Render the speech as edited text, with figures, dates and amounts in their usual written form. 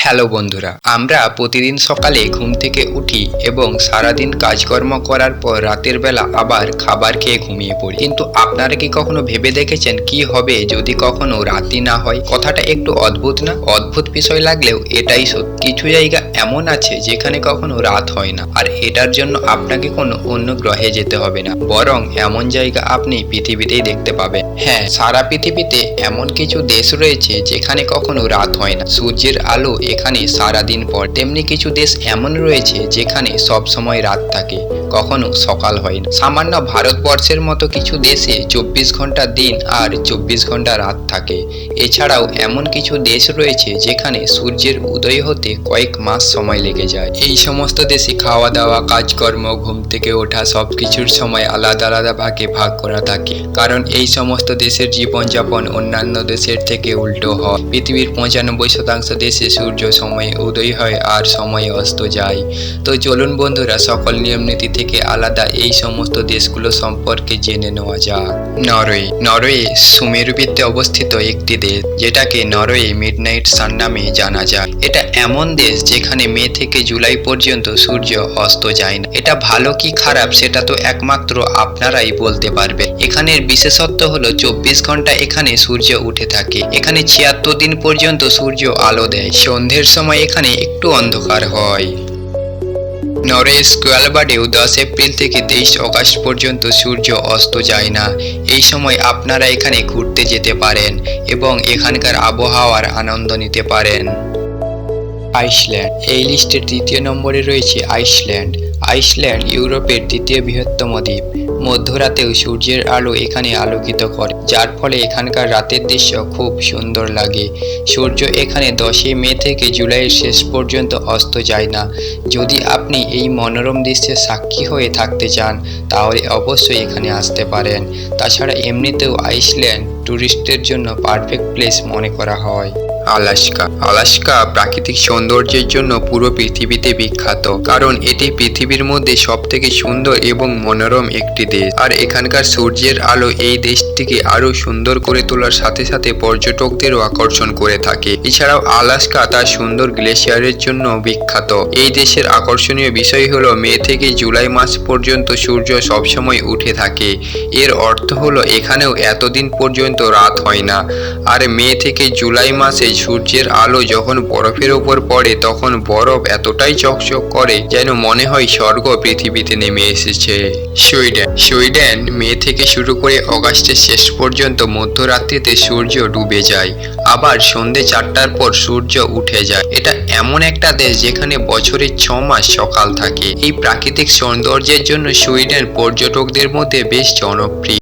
Hello বন্ধুরা, আমরা প্রতিদিন সকালে ঘুম থেকে উঠি এবং সারাদিন কাজকর্ম করার পর রাতের বেলা আবার খাবার খেয়ে ঘুমিয়ে পড়ি। কিন্তু আপনারা কি কখনো ভেবে দেখেছেন কি হবে যদি কখনো রাতই না হয়? কথাটা একটু অদ্ভুত না? অদ্ভুত বিষয় লাগলেও এটাই সত্যি। কিছু জায়গা এমন আছে যেখানে কখনো রাত হয় না, আর এটার জন্য আপনাকে কোনো অন্য গ্রহে যেতে হবে না, বরং এমন জায়গা আপনি পৃথিবীতেই দেখতে পাবেন। হ্যাঁ, সারা পৃথিবীতে এমন কিছু দেশ রয়েছে যেখানে কখনো রাত হয় না, সূর্যের আলো এখানে সারাদিন পর। তেমনি কিছু দেশ এমন রয়েছে যেখানে সব সময় রাত থাকে, কখনো সকাল হয় না। সামান্য ভারতবর্ষের মতো কিছু দেশে 24 ঘন্টা দিন আর 24 ঘন্টা রাত থাকে। এছাড়াও এমন কিছু দেশ রয়েছে যেখানে সূর্যের উদয় হতে কয়েক মাস সময় লেগে যায়। এই সমস্ত দেশে খাওয়া দাওয়া, কাজকর্ম, ঘুম থেকে ওঠা সবকিছুর সময় আলাদা আলাদা ভাগে ভাগ করা থাকে, কারণ এই সমস্ত দেশের জীবনযাপন অন্যান্য দেশের থেকে উল্টো হয়। পৃথিবীর 95% দেশে সূর্য সময়ে উদয় হয় আর সময়ে অস্ত যায়। তো চলুন বন্ধুরা, সকল নিয়ম নীতি থেকে আলাদা এই সমস্ত দেশগুলো সম্পর্কে জেনে নেওয়া যাক। নরওয়ে। নরওয়ে সুমেরুবৃত্তে অবস্থিত একটি দেশ, যেটাকে নরওয়ে মিডনাইট সান নামে জানা যায়। এটা এমন দেশ যেখানে মে থেকে জুলাই পর্যন্ত সূর্য অস্ত যায় না। এটা ভালো কি খারাপ সেটা তো একমাত্র আপনারাই বলতে পারবেন। এখানের বিশেষত্ব হলো 24 ঘন্টা এখানে সূর্য উঠে থাকে। এখানে 76 দিন পর্যন্ত সূর্য আলো দেয়। সন্ধ্যের সময় এখানে একটু অন্ধকার হয়। নরওয়ে স্কোয়ালবার্ডেও 10 এপ্রিল থেকে 23 অগাস্ট পর্যন্ত সূর্য অস্ত যায় না। এই সময় আপনারা এখানে ঘুরতে যেতে পারেন এবং এখানকার আবহাওয়ার আনন্দ নিতে পারেন। আইসল্যান্ড। এই লিস্টের 3য় নম্বরে রয়েছে আইসল্যান্ড। আইসল্যান্ড ইউরোপের 3য় বৃহত্তম দ্বীপ। মধ্যরাতেও সূর্যের আলো এখানে আলোকিত করে, যার ফলে এখানকার রাতের দৃশ্য খুব সুন্দর লাগে। সূর্য এখানে 10 মে থেকে জুলাইয়ের শেষ পর্যন্ত অস্ত যায় না। যদি আপনি এই মনোরম দৃশ্যের সাক্ষী হয়ে থাকতে চান তাহলে অবশ্যই এখানে আসতে পারেন। তাছাড়া এমনিতেও আইসল্যান্ড ট্যুরিস্টের জন্য পারফেক্ট প্লেস মনে করা হয়। আলাস্কা। আলাস্কা প্রাকৃতিক সৌন্দর্যের জন্য পুরো পৃথিবীতে বিখ্যাত, কারণ এটি পৃথিবীর মধ্যে সবথেকে সুন্দর এবং মনোরম একটি দেশ। আর এখানকার সূর্যের আলো এই দেশটিকে আরো সুন্দর করে তোলার সাথে সাথে পর্যটকদেরও আকর্ষণ করে থাকে। এছাড়াও আলাস্কা তার সুন্দর গ্লেশিয়ারের জন্য বিখ্যাত। এই দেশের আকর্ষণীয় বিষয় হলো মে থেকে জুলাই মাস পর্যন্ত সূর্য সবসময় উঠে থাকে। এর অর্থ হলো এখানেও এতদিন পর্যন্ত রাত হয় না। আর মে থেকে জুলাই মাসে সূর্যের আলো যখন বরফের উপর পড়ে তখন বরফ এতটাই চকচক করে যেন মনে হয় স্বর্গ পৃথিবীতে নেমে এসেছে। সুইডেন। সুইডেন মে থেকে শুরু করে অগাস্টের শেষ পর্যন্ত মধ্যরাত্রিতে সূর্য ডুবে যায়, আবার সন্ধে 4টার পর সূর্য উঠে যায়। এটা এমন একটা দেশ যেখানে বছরের 6 মাস সকাল থাকে। এই প্রাকৃতিক সৌন্দর্যের জন্য সুইডেন পর্যটকদের মধ্যে বেশ জনপ্রিয়।